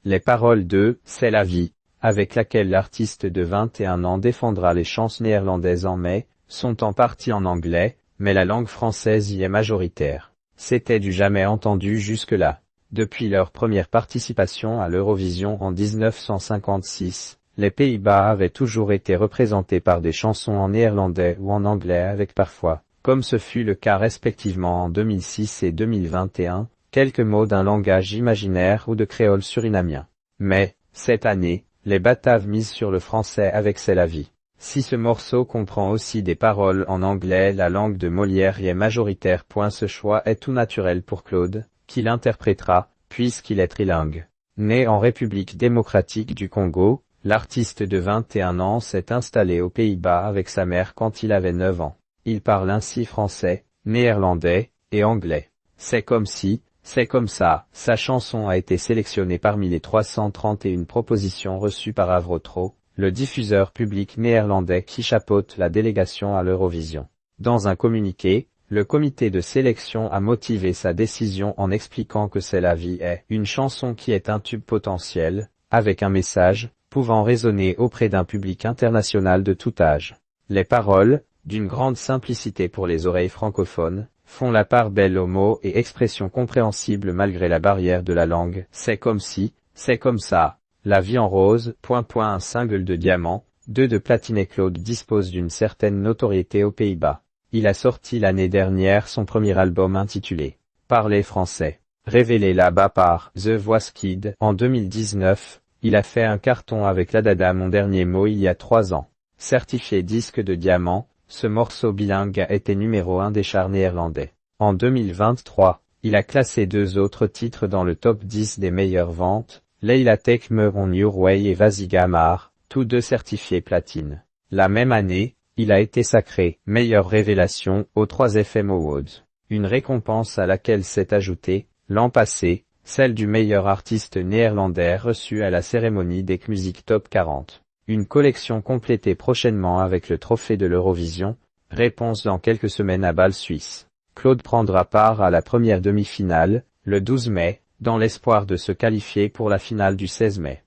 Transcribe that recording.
Les paroles de « C'est la vie », avec laquelle l'artiste de 21 ans défendra les chansons néerlandaises en mai, sont en partie en anglais, mais la langue française y est majoritaire. C'était du jamais entendu jusque-là. Depuis leur première participation à l'Eurovision en 1956, les Pays-Bas avaient toujours été représentés par des chansons en néerlandais ou en anglais avec parfois, comme ce fut le cas respectivement en 2006 et 2021, quelques mots d'un langage imaginaire ou de créole surinamien. Mais, cette année, les Bataves misent sur le français avec C'est la vie. Si ce morceau comprend aussi des paroles en anglais, la langue de Molière y est majoritaire. Ce choix est tout naturel pour Claude, qui l'interprétera, puisqu'il est trilingue. Né en République démocratique du Congo, l'artiste de 21 ans s'est installé aux Pays-Bas avec sa mère quand il avait 9 ans. Il parle ainsi français, néerlandais et anglais. C'est comme si, c'est comme ça. Sa chanson a été sélectionnée parmi les 331 propositions reçues par Avrotro, le diffuseur public néerlandais qui chapeaute la délégation à l'Eurovision. Dans un communiqué, le comité de sélection a motivé sa décision en expliquant que C'est la vie est une chanson qui est un tube potentiel, avec un message, pouvant résonner auprès d'un public international de tout âge. Les paroles, d'une grande simplicité pour les oreilles francophones, font la part belle aux mots et expressions compréhensibles malgré la barrière de la langue. C'est comme si, c'est comme ça. La vie en rose, un single de diamant, 2 de platine et Claude dispose d'une certaine notoriété aux Pays-Bas. Il a sorti l'année dernière son premier album intitulé « Parler français ». Révélé là-bas par The Voice Kids en 2019, il a fait un carton avec La Dada Mon Dernier Mot il y a 3 ans. Certifié disque de diamant, ce morceau bilingue a été numéro 1 des charts néerlandais. En 2023, il a classé 2 autres titres dans le top 10 des meilleures ventes, Leila Take Me On Your Way et Vas-y Gamar, tous 2 certifiés platine. La même année, il a été sacré meilleure révélation aux 3FM Awards, une récompense à laquelle s'est ajoutée, l'an passé, celle du meilleur artiste néerlandais reçu à la cérémonie des Music Top 40. Une collection complétée prochainement avec le trophée de l'Eurovision, réponse dans quelques semaines à Bâle Suisse. Claude prendra part à la première demi-finale, le 12 mai, dans l'espoir de se qualifier pour la finale du 16 mai.